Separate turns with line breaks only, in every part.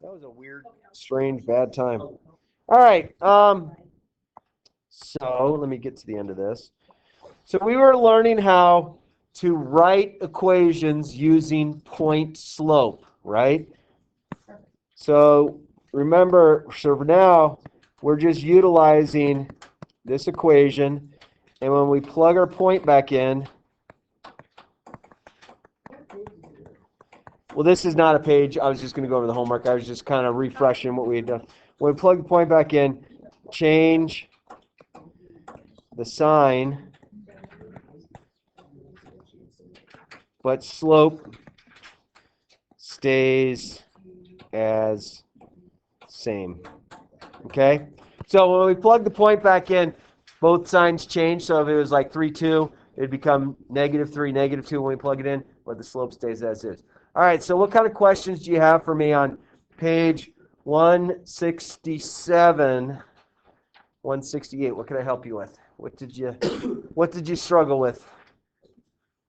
That was a weird, strange, bad time. All right. So let me get to the end of this. So we were learning how to write equations using point slope, right? So remember, so for now, we're just utilizing this equation. And when we plug our point back in, well, this is not a page. I was just going to go over the homework. I was just kind of refreshing what we had done. When we plug the point back in, change the sign, but slope stays as same. Okay? So when we plug the point back in, both signs change. So if it was like 3, 2, it'd become -3, -2 when we plug it in, but the slope stays as is. All right, so what kind of questions do you have for me on page 167, 168? What can I help you with? What did you struggle with?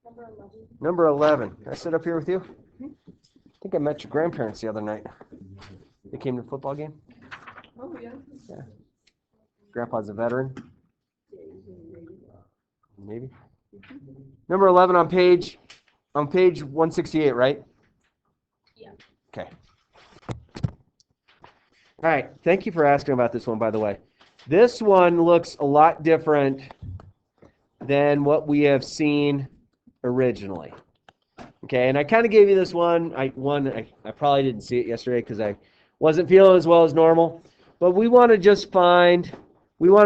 Number 11.
Number 11. Can I sit up here with you? I think I met your grandparents the other night. They came to the football game.
Oh, yeah.
Yeah. Grandpa's a veteran. Maybe. Number 11 on page 168, right?
Yeah.
Okay. All right. Thank you for asking about this one, by the way. This one looks a lot different than what we have seen originally. Okay, and I kind of gave you this one. I probably didn't see it yesterday because I wasn't feeling as well as normal. But we want to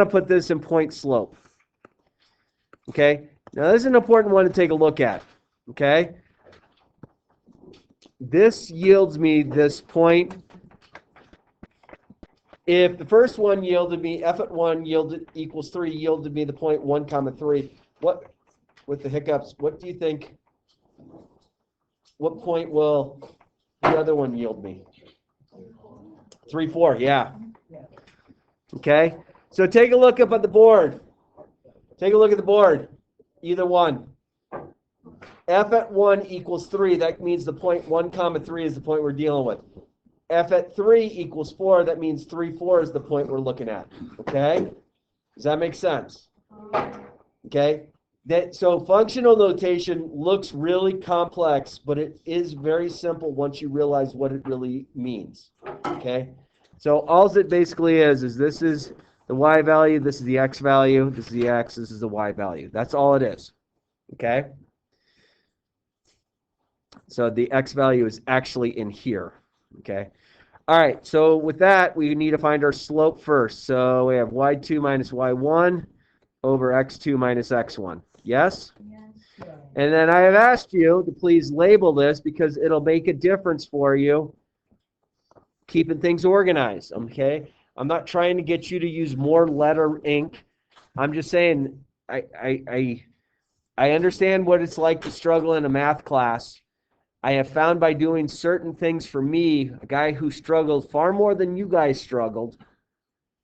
put this in point slope. Okay, now this is an important one to take a look at. Okay, this yields me this point. If the first one yielded me, f at 1 equals 3, yielded me the point 1 comma 3. What, with the hiccups, what do you think? What point will the other one yield me? 3, 4, yeah. Okay, so take a look up at the board. Take a look at the board. Either one. F at 1 equals 3. That means the point 1 comma 3 is the point we're dealing with. F at 3 equals 4. That means 3, 4 is the point we're looking at. Okay? Does that make sense? Okay? So functional notation looks really complex, but it is very simple once you realize what it really means. Okay? So all it basically is this is the y value, this is the x value, this is the x, this is the y value. That's all it is. Okay? So the x value is actually in here. Okay? All right, so with that, we need to find our slope first. So we have y2 minus y1 over x2 minus x1. Yes?
Yes.
And then I have asked you to please label this because it'll make a difference for you keeping things organized, okay? I'm not trying to get you to use more letter ink. I'm just saying I understand what it's like to struggle in a math class. I have found by doing certain things for me, a guy who struggled far more than you guys struggled,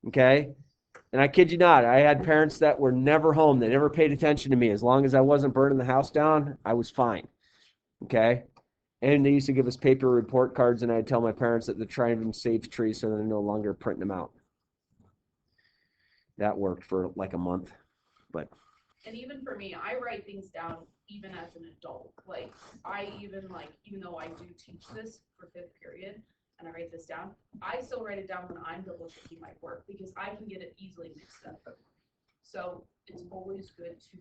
okay? And I kid you not, I had parents that were never home. They never paid attention to me. As long as I wasn't burning the house down, I was fine, okay? And they used to give us paper report cards, and I'd tell my parents that they're trying to save trees so they're no longer printing them out. That worked for like a month, but
And even for me, I write things down even as an adult. Like even though I do teach this for 5th period and I write this down, I still write it down when I'm double checking my work because I can get it easily mixed up. So it's always good to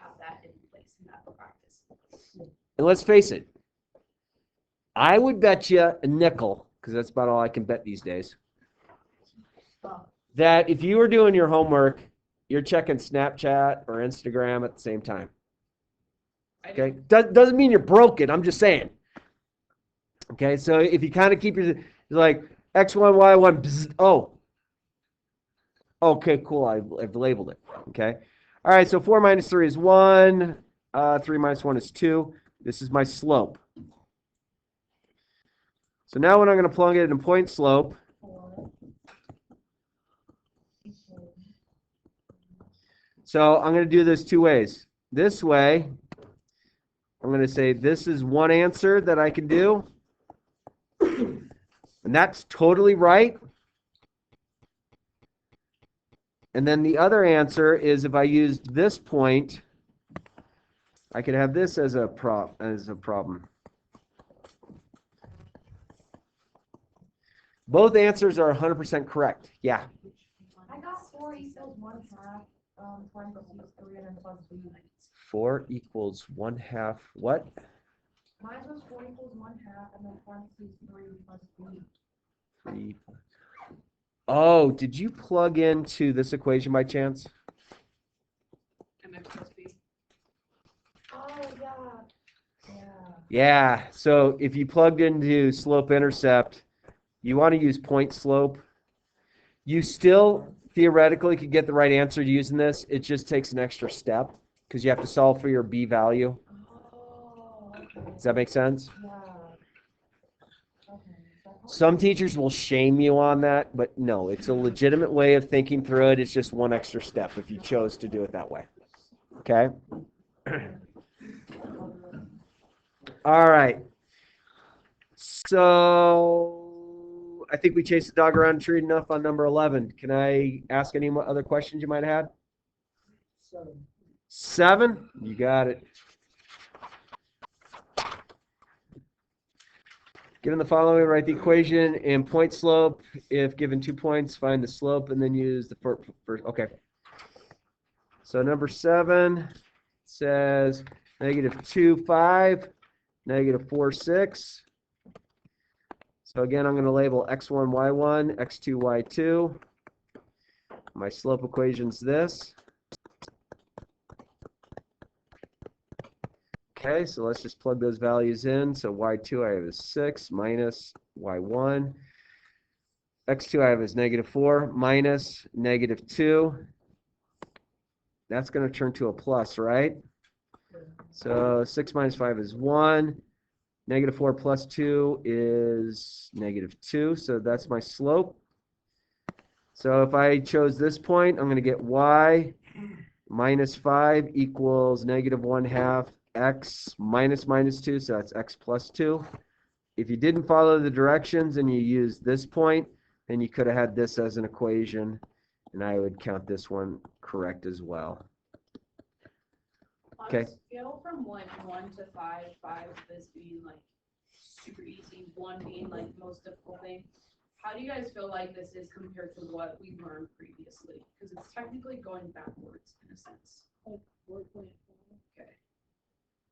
have that in place and that practice.
and let's face it, I would bet you a nickel, because that's about all I can bet these days, that if you were doing your homework, you're checking Snapchat or Instagram at the same time. Okay? Doesn't mean you're broken. I'm just saying. Okay? So if you kind of keep your, like, X1, Y1, bzz, oh. Okay, cool. I've labeled it. Okay? All right, so 4 minus 3 is 1. 3 minus 1 is 2. This is my slope. So now when I'm going to plug it in point slope, so I'm going to do this two ways. This way, I'm going to say this is one answer that I can do. And And that's totally right. And then the other answer is if I used this point, I could have this as a problem. Both answers are 100% correct. Yeah.
I got 4 equals 1/2 parentheses 3 and then plus b.
4 equals 1/2 what?
Mine was 4 equals 1/2 and then parentheses 3 plus b.
3. Oh, did you plug into this equation by chance?
MX plus B.
Oh, yeah. Yeah.
Yeah. So if you plugged into slope intercept, you want to use point slope. You still theoretically could get the right answer using this. It just takes an extra step because you have to solve for your B value.
Oh, okay.
Does that make sense?
Yeah. Okay.
Some teachers will shame you on that, but no, it's a legitimate way of thinking through it. It's just one extra step if you chose to do it that way. Okay? All right. So I think we chased the dog around the tree enough on number 11. Can I ask any other questions you might have had? 7? You got it. Given the following, write the equation in point slope. If given 2 points, find the slope and then use the first. Okay. So number 7 says -2, 5, -4, 6. So again, I'm going to label x1, y1, x2, y2. My slope equation's this. Okay, so let's just plug those values in. So y2 I have is 6 minus y1. x2 I have is -4 minus -2. That's going to turn to a plus, right? So 6 minus 5 is 1. -4 plus 2 is -2. So that's my slope. So if I chose this point, I'm going to get y minus 5 equals -1/2 x minus -2, so that's x plus 2. If you didn't follow the directions and you used this point, then you could have had this as an equation, and I would count this one correct as well.
On
Okay.
a scale from like 1 to 5, 5 this being like super easy, 1 being like most difficult thing, how do you guys feel like this is compared to what we learned previously? Because it's technically going backwards in a sense. Okay.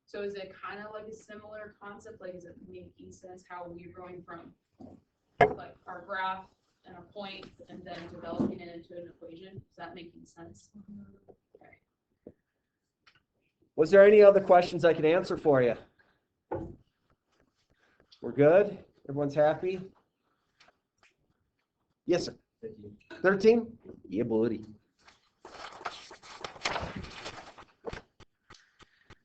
So is it kind of like a similar concept? Like, is it making sense how we're going from like our graph and a point and then developing it into an equation? Is that making sense? Okay.
Was there any other questions I could answer for you? We're good? Everyone's happy? Yes, sir. 13? Yeah, buddy.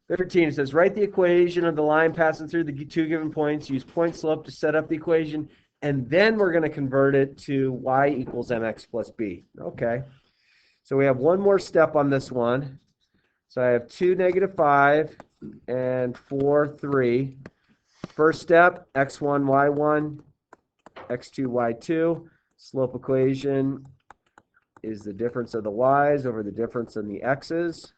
13 says, write the equation of the line passing through the 2 given points. Use point slope to set up the equation. And then we're going to convert it to y equals mx plus b. Okay. So we have one more step on this one. So I have 2, -5, and 4, 3. First step, x1, y1, x2, y2. Slope equation is the difference of the y's over the difference in the x's.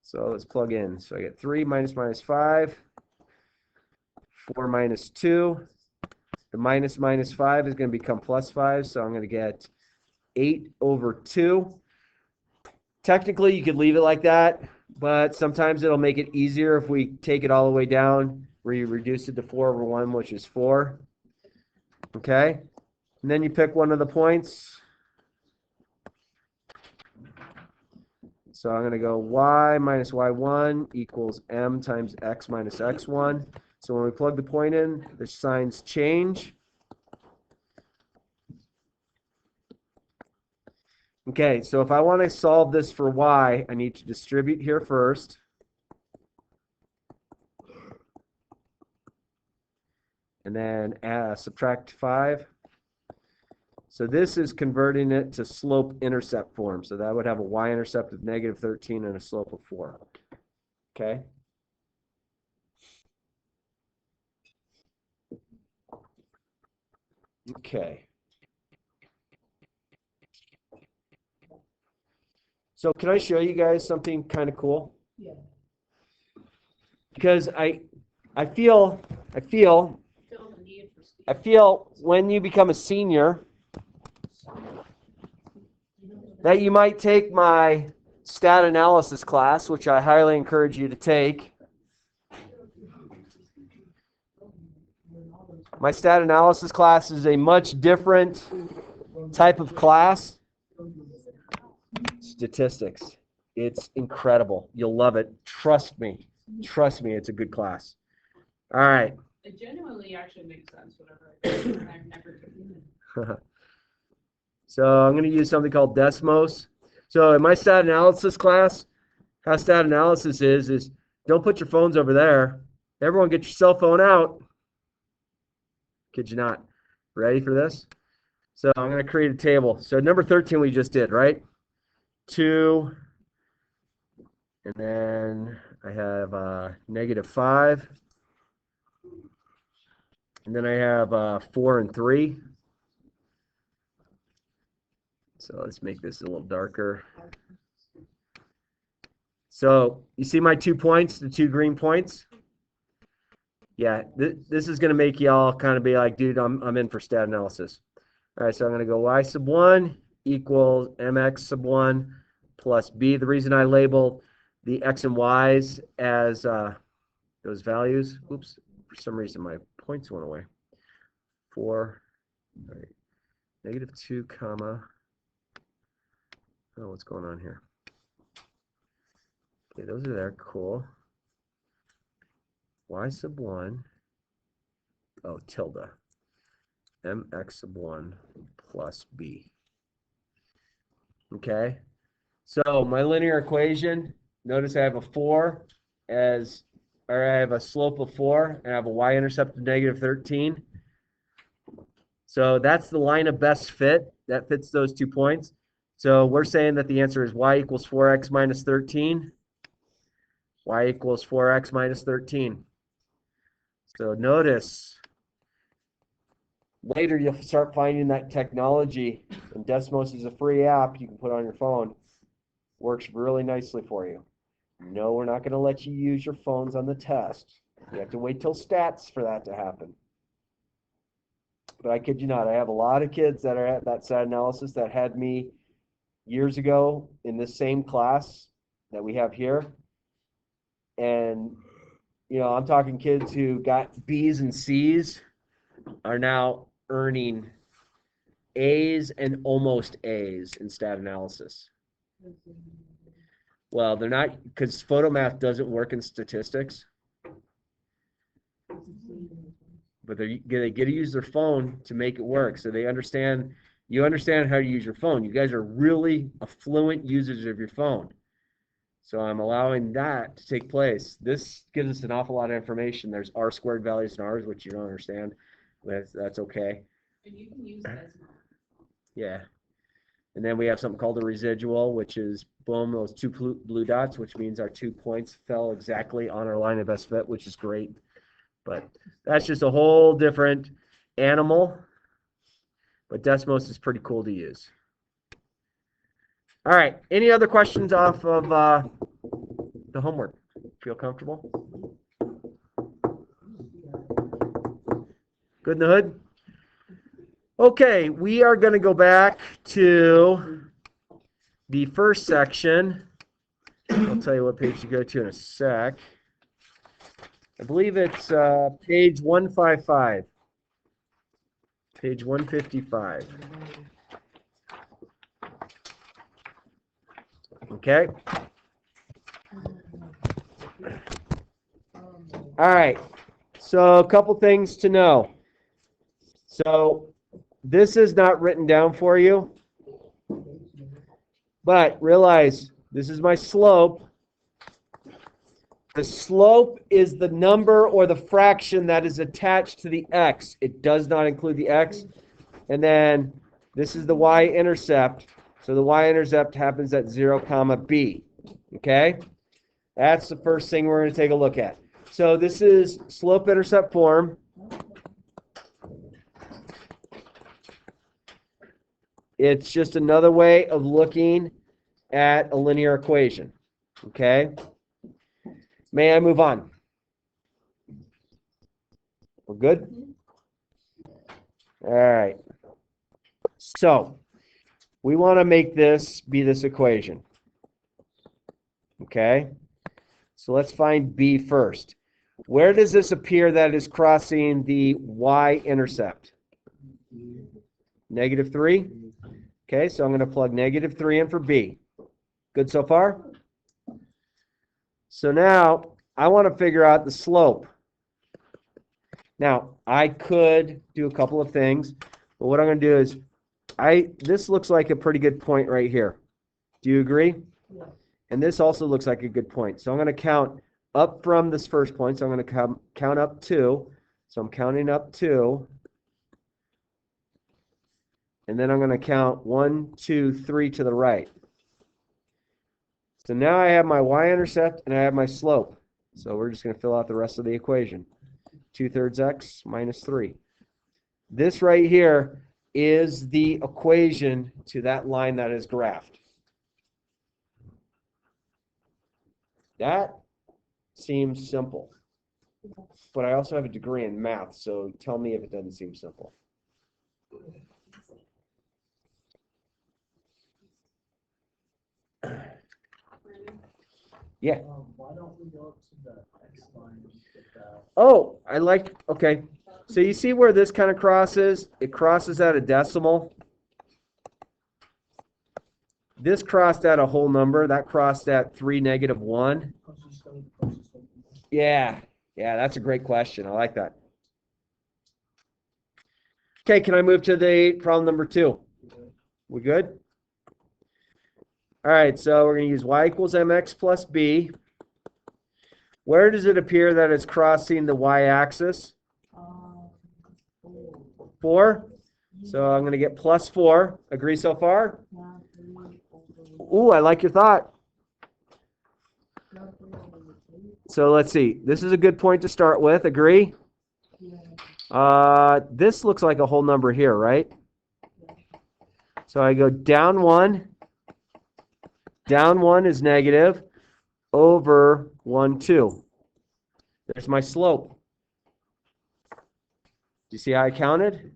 So let's plug in. So I get 3 minus -5, 4 minus 2. The minus -5 is going to become +5, so I'm going to get 8 over 2. Technically, you could leave it like that, but sometimes it'll make it easier if we take it all the way down, where you reduce it to 4 over 1, which is 4. Okay? And then you pick one of the points. So I'm going to go y minus y1 equals m times x minus x1. So when we plug the point in, the signs change. Okay, so if I want to solve this for y, I need to distribute here first. And then subtract 5. So this is converting it to slope-intercept form. So that would have a y-intercept of -13 and a slope of 4. Okay? Okay. So can I show you guys something kind of cool?
Yeah.
Because I feel
Feel the need for speed.
I feel when you become a senior that you might take my stat analysis class, which I highly encourage you to take. My stat analysis class is a much different type of class. Statistics. It's incredible. You'll love it. Trust me. Trust me, it's a good class. All right.
It genuinely actually makes sense, whatever I do. I've never taken it.
So I'm going to use something called Desmos. So in my stat analysis class, how stat analysis is don't put your phones over there. Everyone get your cell phone out. Kid you not. Ready for this? So I'm going to create a table. So number 13 we just did, right? 2, and then I have -5, and then I have 4 and 3. So let's make this a little darker. So you see my 2 points, the 2 green points? Yeah, this is going to make y'all kind of be like, dude, I'm in for stat analysis. All right, so I'm going to go y sub 1 equals mx sub 1 plus b. The reason I label the x and y's as those values, oops, for some reason my points went away. 4, all right, -2 comma, oh, what's going on here? Okay, those are there, cool. Y sub 1, oh, tilde, mx sub 1 plus b. Okay, so my linear equation, notice I have a 4 as, or I have a slope of 4, and I have a y-intercept of -13. So that's the line of best fit. That fits those 2 points. So we're saying that the answer is y equals 4x minus 13. Y equals 4x minus 13. So notice, later you'll start finding that technology, and Desmos is a free app you can put on your phone. Works really nicely for you. No, we're not going to let you use your phones on the test. You have to wait till stats for that to happen. But I kid you not, I have a lot of kids that are at that stat analysis that had me years ago in this same class that we have here. And, you know, I'm talking kids who got B's and C's are now earning A's and almost A's in stat analysis. Well, they're not, because photomath doesn't work in statistics, but they get to use their phone to make it work. So they understand, you understand how to use your phone. You guys are really affluent users of your phone. So I'm allowing that to take place. This gives us an awful lot of information. There's R squared values and R's, which you don't understand. That's okay.
And you can use it as
Yeah. And then we have something called a residual, which is, boom, those 2 blue dots, which means our 2 points fell exactly on our line of best fit, which is great. But that's just a whole different animal. But Desmos is pretty cool to use. All right. Any other questions off of the homework? Feel comfortable? Good in the hood? Okay, we are going to go back to the first section. I'll tell you what page to go to in a sec. I believe it's page 155. Page 155. Okay. All right. So a couple things to know. So this is not written down for you, but realize this is my slope. The slope is the number or the fraction that is attached to the x. It does not include the x. And then this is the y-intercept. So the y-intercept happens at 0, b. Okay? That's the first thing we're going to take a look at. So this is slope-intercept form. It's just another way of looking at a linear equation. Okay? May I move on? We're good? All right. So, we want to make this be this equation. Okay? So let's find B first. Where does this appear that is crossing the y-intercept? -3? Okay, so I'm going to plug -3 in for B. Good so far? So now, I want to figure out the slope. Now, I could do a couple of things, but what I'm going to do is, this looks like a pretty good point right here. Do you agree?
Yeah.
And this also looks like a good point. So I'm going to count up from this first point. So I'm going to count up 2. So I'm counting up 2. And then I'm going to count 1, 2, 3 to the right. So now I have my y-intercept and I have my slope. So we're just going to fill out the rest of the equation. 2/3 x minus 3. This right here is the equation to that line that is graphed. That seems simple. But I also have a degree in math, so tell me if it doesn't seem simple. Yeah.
Why don't we go to the X line and get that?
Oh, okay. So you see where this kind of crosses? It crosses at a decimal. This crossed at a whole number. That crossed at 3, -1. Yeah, that's a great question. I like that. Okay, can I move to the problem number 2? We good? All right, so we're going to use y equals mx plus b. Where does it appear that it's crossing the y-axis? 4. So I'm going to get +4. Agree so far? Ooh, I like your thought. So let's see. This is a good point to start with. Agree? This looks like a whole number here, right? So I go down 1. Down 1 is negative over 1, 2. There's my slope. Do you see how I counted?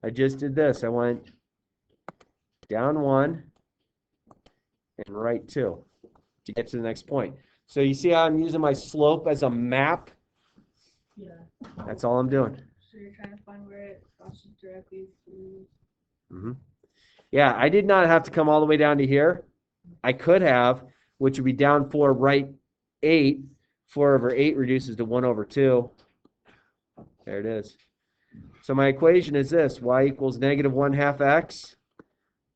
I just did this. I went down 1 and right 2 to get to the next point. So you see how I'm using my slope as a map?
Yeah.
That's all I'm doing.
So you're trying to find where it crosses directly through.
Mm-hmm. Yeah, I did not have to come all the way down to here. I could have, which would be down 4, right 8. 4 over 8 reduces to 1 over 2. There it is. So my equation is this. Y equals -1/2 x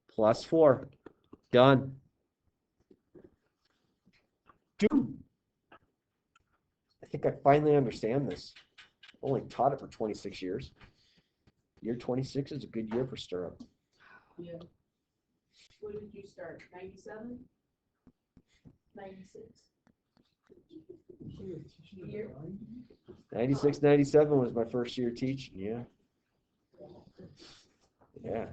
plus 4. Done. Dude, I think I finally understand this. Only taught it for 26 years. Year 26 is a good year for stirrup.
Yeah. What did you start, 97? 96? Year?
96, 97 was my first year teaching, yeah. Yeah.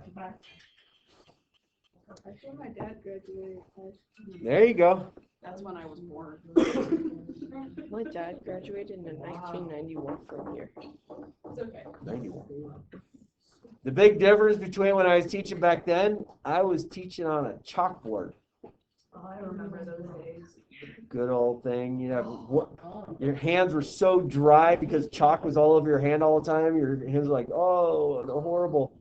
That's when my dad graduated.
There you go.
That's when I was born.
My dad graduated in 1991 from here.
It's okay.
91. The big difference between when I was teaching back then, I was teaching on a chalkboard.
Oh, I remember those days.
Good old thing. You have your hands were so dry because chalk was all over your hand all the time. Your hands were like, oh, they're horrible.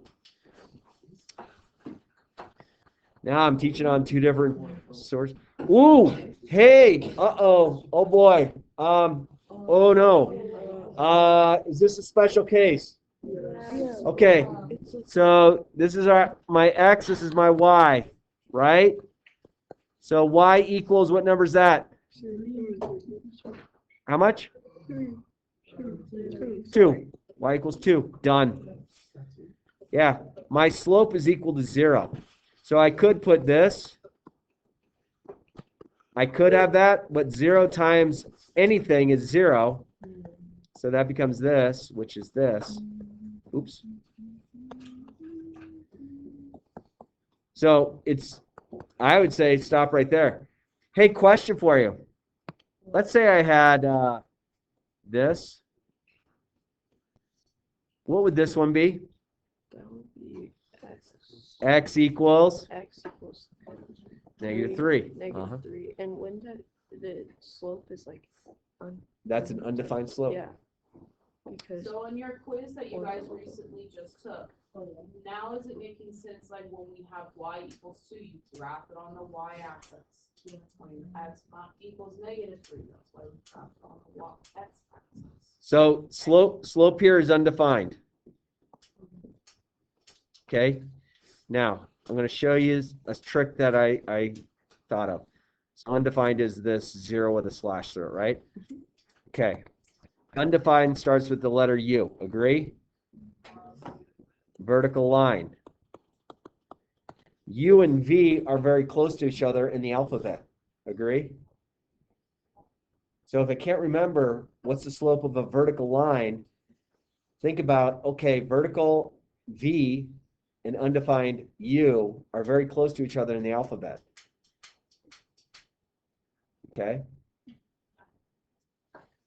Now I'm teaching on 2 different sorts. Ooh, hey, oh boy. Oh no. Is this a special case? Okay. So this is my x, this is my y, right? So y equals, what number is that? How much? 2. Y equals 2. Done. Yeah, my slope is equal to 0. So I could put this. I could have that, but 0 times anything is 0. So that becomes this, which is this. Oops. So I would say stop right there. Hey, question for you. Let's say I had this. What would this one be?
That would be
X equals
x equals
-3.
negative 3. And when the slope is like,
That's an undefined slope.
yeah. Because
So in your quiz that you guys recently just took, now is it making sense, like when we have y equals 2, you graph it on the y-axis? When x not equals -3, that's why we graph it on the x-axis.
So slope here is undefined. Okay. Now I'm going to show you a trick that I thought of. So undefined is this 0 with a slash through it, right? Okay. Undefined starts with the letter U. Agree? Vertical line. U and V are very close to each other in the alphabet. Agree? So if I can't remember what's the slope of a vertical line, think about, okay, vertical V and undefined U are very close to each other in the alphabet. Okay?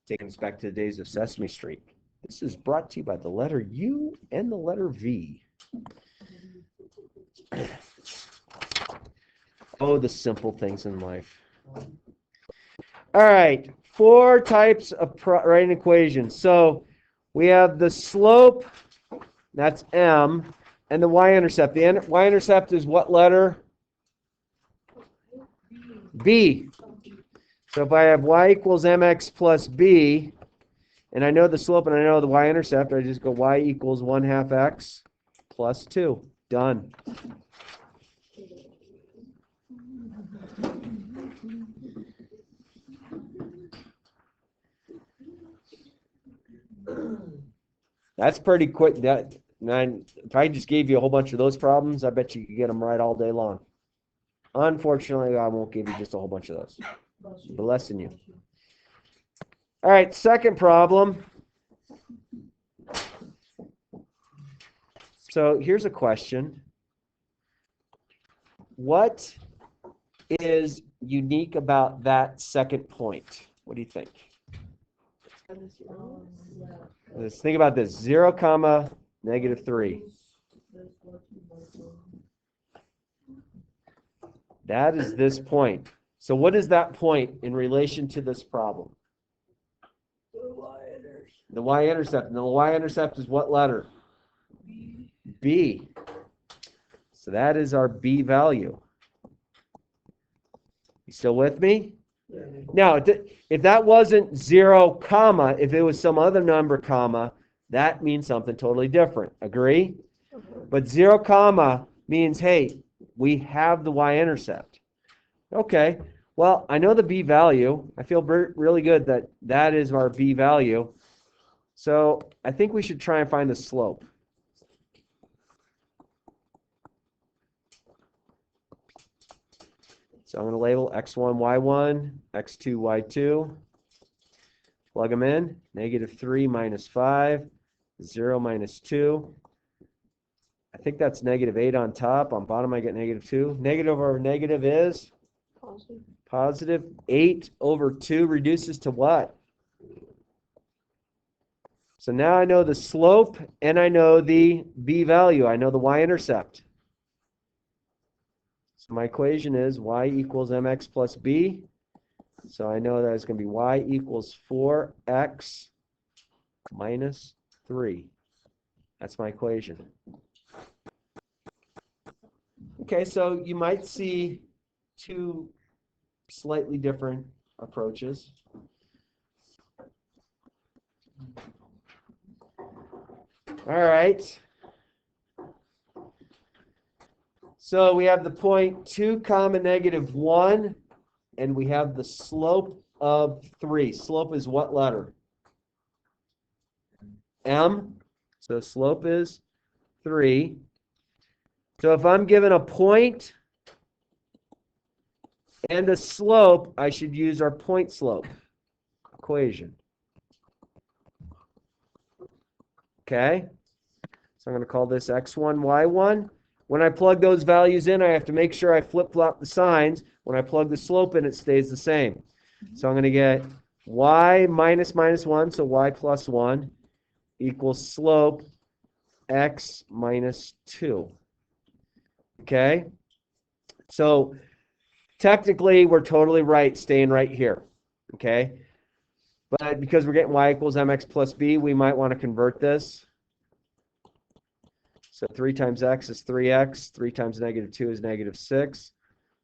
Taking us back to the days of Sesame Street. This is brought to you by the letter U and the letter V. Oh, the simple things in life. All right, 4 types of writing equations. So we have the slope, that's M, and the y-intercept. The y-intercept is what letter? B. So if I have y equals mx plus b, and I know the slope and I know the y-intercept, I just go y equals 1/2 x plus 2. Done. That's pretty quick. If I just gave you a whole bunch of those problems, I bet you could get them right all day long. Unfortunately, I won't give you just a whole bunch of those. Blessing you. All right, second problem. So here's a question. What is unique about that second point? What do you think? Let's think about this. 0, -3. That is this point. So what is that point in relation to this problem? The y-intercept. And the y-intercept is what letter? B. So that is our B value. You still with me? Now, if that wasn't 0, if it was some other number, that means something totally different. Agree? But 0, means, hey, we have the y-intercept. Okay, well, I know the B value. I feel really good that that is our B value. So I think we should try and find the slope. So I'm going to label x1, y1, x2, y2. Plug them in. -3 minus 5, 0 minus 2. I think that's -8 on top. On bottom, I get -2. Negative over negative is? Positive. 8 over 2 reduces to what? So now I know the slope and I know the B value. I know the y-intercept. So my equation is y equals mx plus b. So I know that it's going to be y equals 4x minus 3. That's my equation. Okay, so you might see 2 slightly different approaches. All right. So we have the point 2, -1, and we have the slope of 3. Slope is what letter? M. So slope is 3. So if I'm given a point and a slope, I should use our point slope equation. Okay? So I'm going to call this x1, y1. When I plug those values in, I have to make sure I flip-flop the signs. When I plug the slope in, it stays the same. So I'm going to get y minus minus 1, so y plus 1, equals slope x minus 2. Okay? So technically, we're totally right staying right here. Okay? But because we're getting y equals mx plus b, we might want to convert this. So 3 times x is 3x. 3 times negative 2 is negative 6.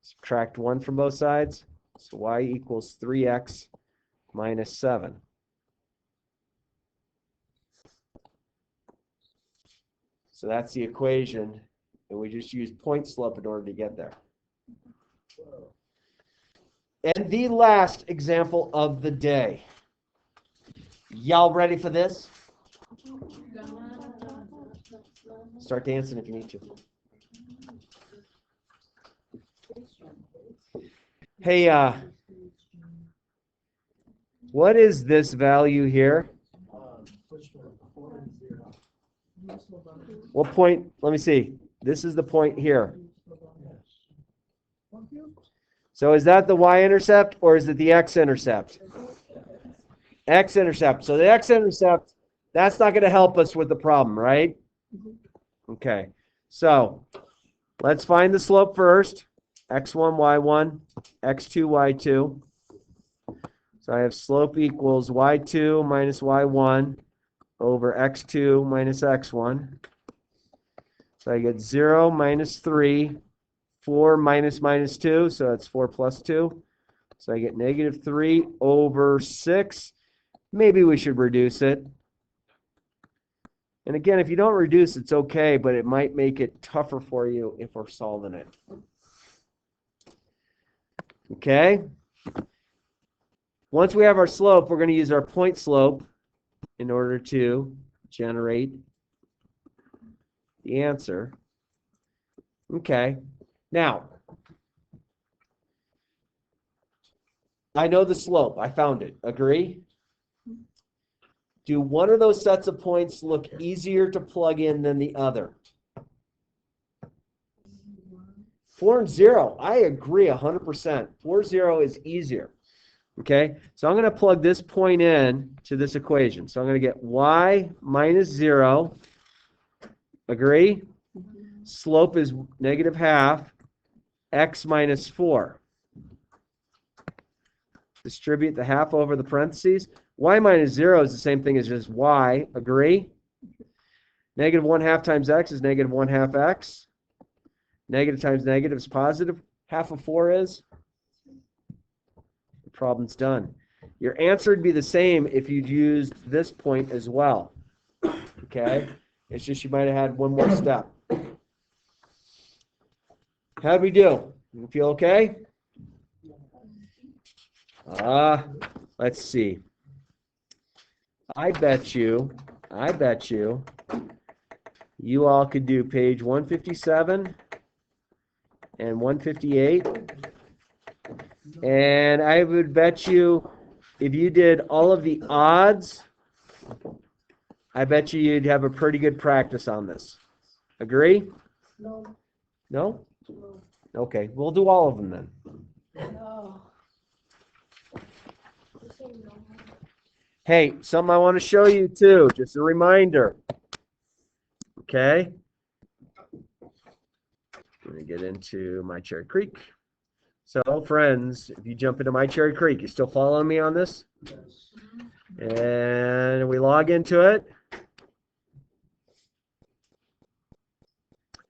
Subtract 1 from both sides. So y equals 3x minus 7. So that's the equation. And we just use point slope in order to get there. And the last example of the day. Y'all ready for this? Start dancing if you need to. Hey, what is this value here?
Which one? 4 and 0.
What point? Let me see. This is the point here. So is that the y-intercept or is it the x-intercept? X-intercept. So the x-intercept, that's not going to help us with the problem, right? Okay. So let's find the slope first. x1, y1, x2, y2. So I have slope equals y2 minus y1 over x2 minus x1. So I get 0 minus 3, 4 minus minus 2, so that's 4 plus 2. So I get negative 3 over 6. Maybe we should reduce it. And again, if you don't reduce, it's okay, but it might make it tougher for you if we're solving it. Okay? Once we have our slope, we're going to use our point slope in order to generate the answer. Okay. Now, I know the slope. I found it. Agree? Do one of those sets of points look easier to plug in than the other? 4 and 0. I agree 100%. 4, 0 is easier. Okay, so I'm going to plug this point in to this equation. So I'm going to get y minus 0. Agree? Slope is negative half. X minus 4. Distribute the half over the parentheses. Y minus 0 is the same thing as just y. Agree? Negative 1/2 times x is negative 1/2 x. Negative times negative is positive. Half of 4 is? The problem's done. Your answer would be the same if you'd used this point as well. Okay? It's just you might have had one more step. How'd we do? You feel okay? Let's see. I bet you, you all could do page 157 and 158. And I would bet you, if you did all of the odds, I bet you you'd have a pretty good practice on this. Agree?
No.
No? Okay, we'll do all of them then.
No.
Hey, something I want to show you too, just a reminder. Okay? I'm going to get into My Cherry Creek. So, friends, if you jump into My Cherry Creek, you still following me on this? And we log into it.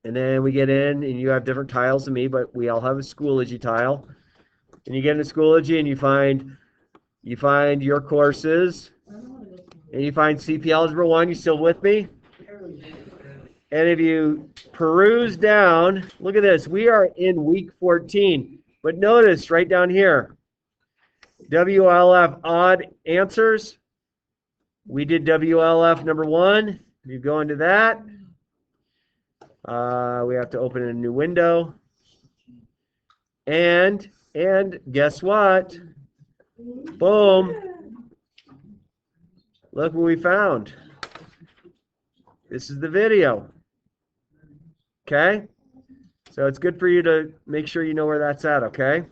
And then we get in, and you have different tiles than me, but we all have a Schoology tile. And you get into Schoology, and you find your courses, and you find CP Algebra 1. You still with me? And if you peruse down, look at this. We are in week 14. But notice right down here, WLF odd answers. We did WLF number 1. You go into that. We have to open a new window. And guess what? Boom. Look what we found. This is the video. Okay? So it's good for you to make sure you know where that's at, okay?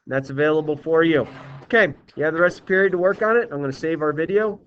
That's available for you. Okay, you have the rest of the period to work on it. I'm going to save our video.